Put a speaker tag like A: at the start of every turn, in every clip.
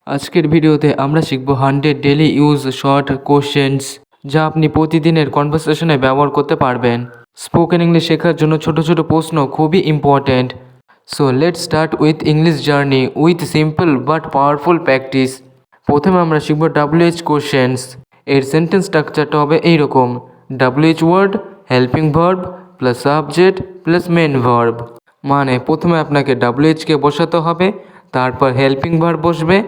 A: আজকের ভিডিওতে আমরা শিখব 100 ডেলি ইউজ শর্ট কোশ্চেন্স যা আপনি প্রতিদিনের কনভারসেশনে ব্যবহার করতে পারবেন। স্পোকেন ইংলিশ শেখার জন্য ছোট ছোট প্রশ্ন খুবই important. So let's start with English journey with simple but powerful practice. প্রথমে আমরা শিখব WH কোশ্চেন্স। এর সেন্টেন্স স্ট্রাকচারটা হবে এইরকম: WH word, helping verb plus subject plus main verb. মানে প্রথমে আপনাকে WH-কে বসাতে হবে, তারপর হেল্পিং ভার্ব বসবে,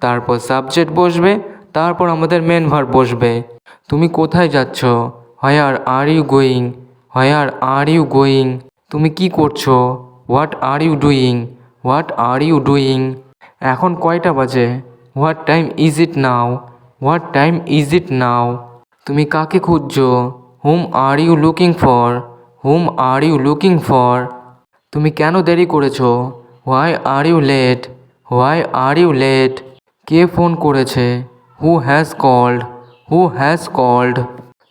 A: তারপর সাবজেক্ট বসবে, তারপর আমাদের মেন ভার্ব বসবে। তুমি কোথায় যাচ্ছ? Where are you going? Where are you going? তুমি কি করছো? What are you doing? What are you doing? এখন কয়টা বাজে? What time is it now? What time is it now? তুমি কাকে খুঁজছো? Whom are you looking for? Whom are you looking for? তুমি কেন দেরি করেছো? Why are you late? Why are you late? কে ফোন করেছে? Who has called? Who has called?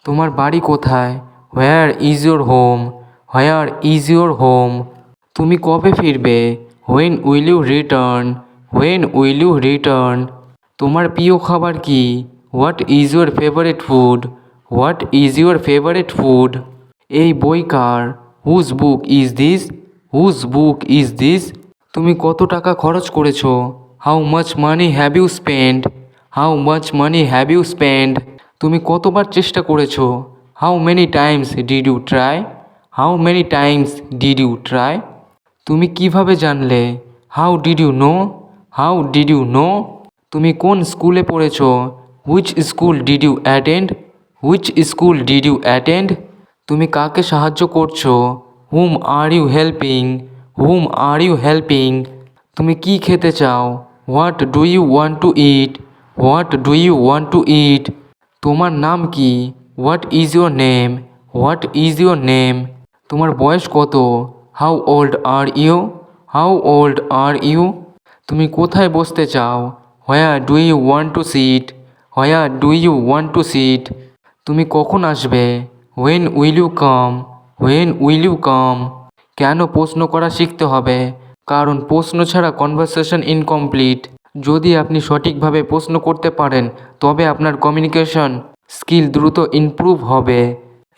A: তোমার বাড়ি কোথায়? Where is your home? Where is your home? তুমি কবে ফিরবে? When will you return? When will you return? তোমার প্রিয় খাবার কি? What is your favourite food? What is your favourite food? এই বই কার? Whose book is this? Whose book is this? তুমি কত টাকা খরচ করেছো? How much money have you spend? How much money have you spend? তুমি কতবার চেষ্টা করেছো? How many times did you try? How many times did you try? তুমি কিভাবে জানলে? How did you know? How did you know? তুমি কোন স্কুলে পড়েছো? Which school did you attend? Which school did you attend? তুমি কাকে সাহায্য করছো? Whom are you helping? Whom are you helping? তুমি কি খেতে চাও? What do you want to eat? What do you want to eat? তোমার নাম কি? What is your name? What is your name? তোমার বয়স কত? How old are you? How old are you? তুমি কোথায় বসতে চাও? Where do you want to sit? Where do you want to sit? তুমি কখন আসবে? When will you come? When will you come? কেন প্রশ্ন করা শিখতে হবে? কারণ প্রশ্ন ছাড়া কনভারসেশন ইনকমপ্লিট। যদি আপনি সঠিকভাবে প্রশ্ন করতে পারেন তবে আপনার কমিউনিকেশন স্কিল দ্রুত ইমপ্রুভ হবে।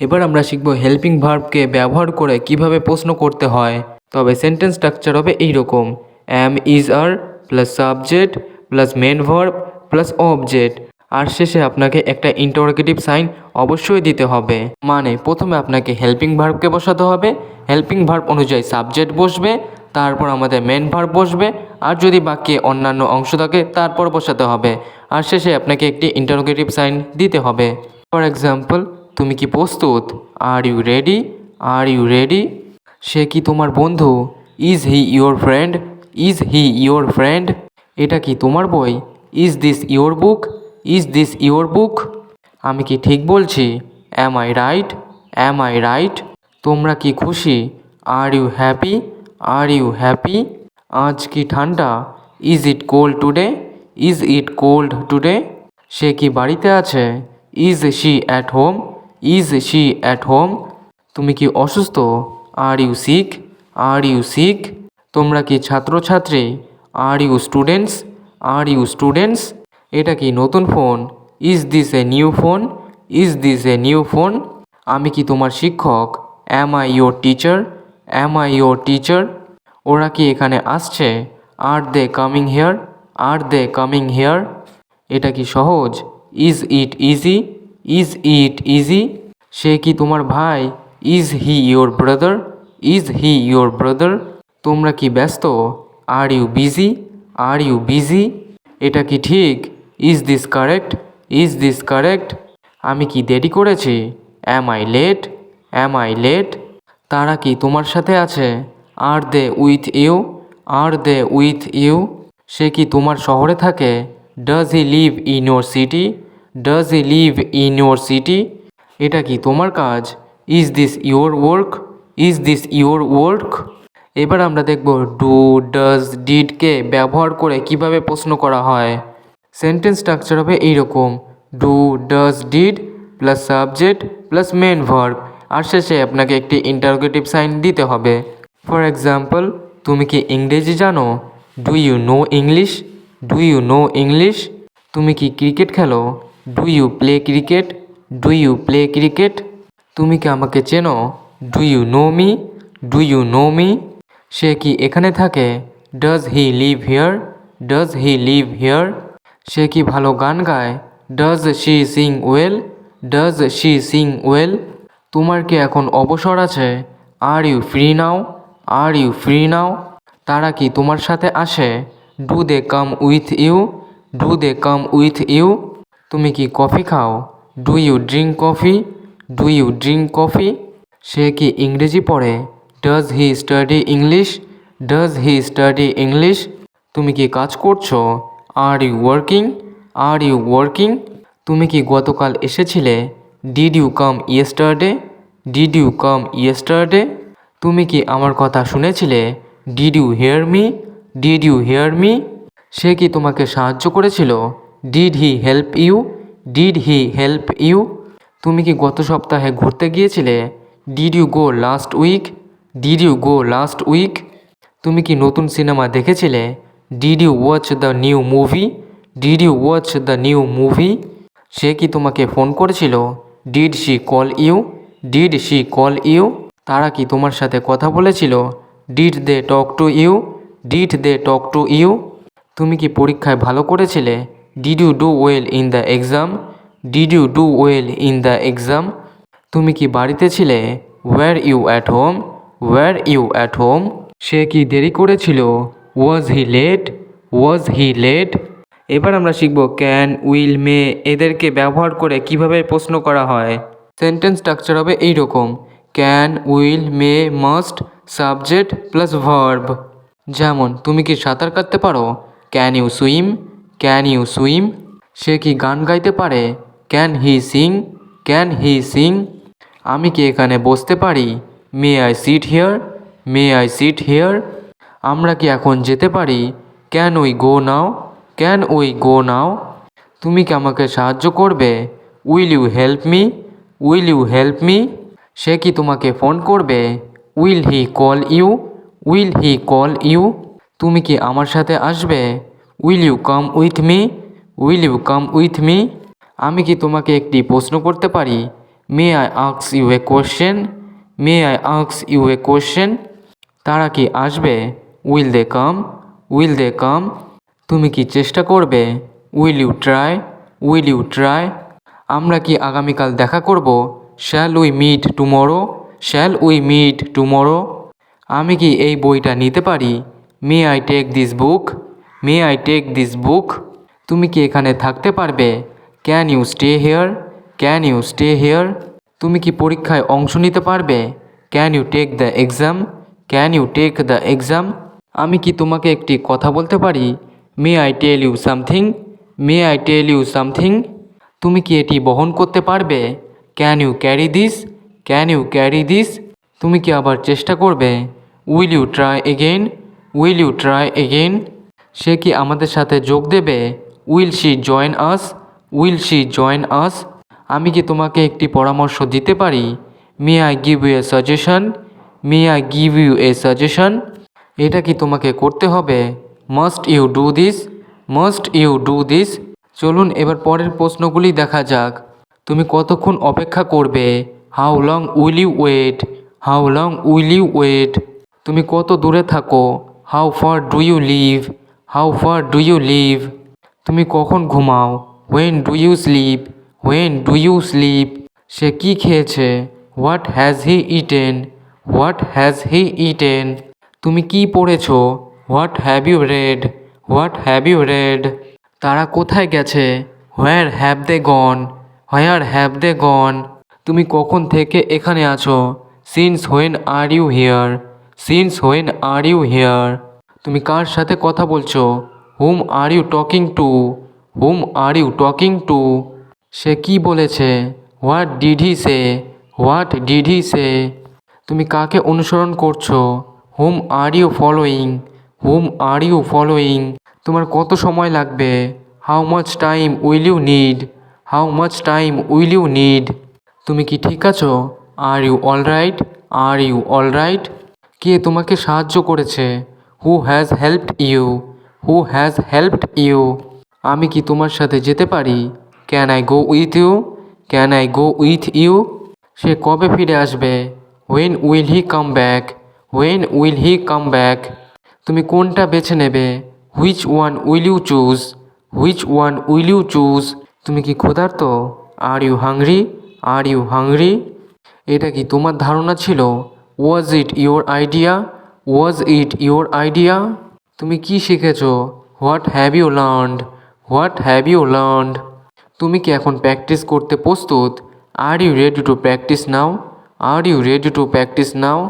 A: এবার আমরা শিখব হেল্পিং ভার্বকে ব্যবহার করে কিভাবে প্রশ্ন করতে হয়। তবে সেন্টেন্স স্ট্রাকচার হবে এইরকম: am is are plus subject plus main verb plus object, আর শেষে আপনাকে একটা ইন্টারোগেটিভ সাইন অবশ্যই দিতে হবে। মানে প্রথমে আপনাকে হেল্পিং ভার্বকে বসাতে হবে, হেল্পিং ভার্ব অনুযায়ী সাবজেক্ট বসবে, তারপর আমাদের মেন ভার্ব বসবে, আর যদি বাক্যে অন্যান্য অংশ থাকে তারপর বসাতে হবে, আর শেষে আপনাকে একটি ইন্টারোগেটিভ সাইন দিতে হবে। ফর এক্সাম্পল, তুমি কি প্রস্তুত? Are you ready? Are you ready? সে কি তোমার বন্ধু? Is he your friend? Is he your friend? এটা কি তোমার বই? Is this your book? Is this your book? আমি কি ঠিক বলছি? Am I right? Am I right? তোমরা কি খুশি? Are you happy? Are you happy? আজ কি ঠান্ডা? Is it cold today? Is it cold today? সে কি বাড়িতে আছে? Is she at home? Is she at home? তুমি কি অসুস্থ? Are you sick? Are you sick? তোমরা কি ছাত্রছাত্রী? Are you students? Are you students? এটা কি নতুন phone? Is this a new phone? Is this a new phone? আমি কি তোমার শিক্ষক? Am I your teacher? Am I your teacher? ওরা কি এখানে আসছে? Are they coming here? Are they coming here? এটা কি সহজ? Is it easy? Is it easy? সে কি তোমার ভাই? Is he your brother? Is he your brother? তোমরা কি ব্যস্ত? Are you busy? Are you busy? এটা কি ঠিক? Is this correct? Is this correct? আমি কি দেরি করেছি? Am I late? Am I late? তারা কি তোমার সাথে আছে? Are they with you? Are they with you? সে কি তোমার শহরে থাকে? Does he live in your city? Does he live in your city? এটা কি তোমার কাজ? Is this your work? Is this your work? এবার আমরা দেখব ডু, ডাজ, ডিডকে ব্যবহার করে কিভাবে প্রশ্ন করা হয়। সেন্টেন্স স্ট্রাকচার হবে এইরকম: do, does, did plus subject plus main verb, আর শেষে আপনাকে একটি ইন্টারোগেটিভ সাইন দিতে হবে। ফর এক্সাম্পল, তুমি কি ইংরেজি জানো? Do you know English? Do you know English? তুমি কি ক্রিকেট খেলো? Do you play cricket? Do you play cricket? তুমি কি আমাকে চেনো? Do you know me? Do you know me? সে কি এখানে থাকে? Does he live here? Does he live here? সে কি ভালো গান গায়? Does she sing well? Does she sing well? তোমার কি এখন অবসর আছে? Are you free now? Are you free now? তারা কি তোমার সাথে আসে? Do they come with you? Do they come with you? তুমি কি কফি খাও? Do you drink coffee? Do you drink coffee? সে কি ইংরেজি পড়ে? Does he study English? Does he study English? তুমি কি কাজ করছো? Are you working? Are you working? তুমি কি গতকাল এসেছিলে? Did you come yesterday? Did you come yesterday? তুমি কি আমার কথা শুনেছিলে? Did you hear me? Did you hear me? সে কি তোমাকে সাহায্য করেছিল? Did he help you? Did he help you? তুমি কি গত সপ্তাহে ঘুরতে গিয়েছিলে? Did you go last week? Did you go last week? তুমি কি নতুন সিনেমা দেখেছিলে? Did you watch the new movie? Did you watch the new movie? সে কি তোমাকে ফোন করেছিল? Did she call you? Did she call you? তারা কি তোমার সাথে কথা বলেছিল? Did they talk to you? Did they talk to you? তুমি কি পরীক্ষায় ভালো করেছিলে? Did you do well in the exam? Did you do well in the exam? তুমি কি বাড়িতে ছিলে? Were you at home? Were you at home? সে কি দেরি করেছিল? Was he late? Was he late? এবার আমরা শিখব ক্যান, উইল, মে এদেরকে ব্যবহার করে কিভাবে প্রশ্ন করা হয়। সেন্টেন্স স্ট্রাকচার হবে এইরকম: can, will, may, must, subject plus verb. যেমন তুমি কি সাঁতার কাটতে পারো? Can you swim? Can you swim? সে কি গান গাইতে পারে? Can he sing? Can he sing? আমি কি এখানে বসতে পারি? May I sit here? May I sit here? আমরা কি এখন যেতে পারি? Can we go now? Can we go now? তুমি কি আমাকে সাহায্য করবে? Will you help me? Will you help me? সে কি তোমাকে ফোন করবে? Will he call you? Will he call you? তুমি কি আমার সাথে আসবে? Will you come with me? Will you come with me? আমি কি তোমাকে একটি প্রশ্ন করতে পারি? May I ask you a question? May I ask you a question? তারা কি আসবে? Will they come? Will they come? তুমি কি চেষ্টা করবে? Will you try? Will you try? আমরা কি আগামীকাল দেখা করব? Shall we meet tomorrow? Shall we meet tomorrow? আমি কি এই বইটা নিতে পারি? May I take this book? May I take this book? তুমি কি এখানে থাকতে পারবে? Can you stay here? Can you stay here? তুমি কি পরীক্ষায় অংশ নিতে পারবে? Can you take the exam? Can you take the exam? আমি কি তোমাকে একটি কথা বলতে পারি? May I tell you something? May I tell you something? তুমি কি এটি বহন করতে পারবে? Can you carry this? Can you carry this? তুমি কি আবার চেষ্টা করবে? Will you try again? Will you try again? সে কি আমাদের সাথে যোগ দেবে? Will she join us? Will she join us? আমি কি তোমাকে একটি পরামর্শ দিতে পারি? May I give you a suggestion? May I give you a suggestion? এটা কি তোমাকে করতে হবে? Must you do this? Must you do this? চলুন এবার পরের প্রশ্নগুলি দেখা যাক। তুমি কতক্ষণ অপেক্ষা করবে? How long will you wait? How long will you wait? তুমি কত দূরে থাকো? How far do you live? How far do you live? তুমি কখন ঘুমাও? When do you sleep? When do you sleep? সে কি খেয়েছে? What has he eaten? What has he eaten? তুমি কি পড়েছো? What have you read? What have you read? তারা কোথায় গেছে? Where have they gone? Where have they gone? তুমি কখন থেকে এখানে আছো? Since when are you here? Since when are you here? তুমি কার সাথে কথা বলছো? Whom are you talking to? Whom are you talking to? সে কি বলেছে? What did he say? What did he say? তুমি কাকে অনুসরণ করছো? Whom are you following? Whom are you following? তোমার কত সময় লাগবে? How much time will you need? How much time will you need? তুমি কি ঠিক আছো? Are you all right? Are you all right? কে তোমাকে সাহায্য করেছে? Who has helped you? Who has helped you? আমি কি তোমার সাথে যেতে পারি? Can I go with you? Can I go with you? সে কবে ফিরে আসবে? When will he come back? When will he come back? তুমি কোনটা বেছে নেবে? Which one will you choose? Which one will you choose? তুমি কি ক্ষুধার্ত? Are you hungry? Are you hungry? এটা কি তোমার ধারণা ছিল? Was it your idea? Was it your idea? তুমি কি শিখেছো? What have you learned? What have you learned? তুমি কি এখন প্র্যাকটিস করতে প্রস্তুত? Are you ready to practice now? Are you ready to practice now?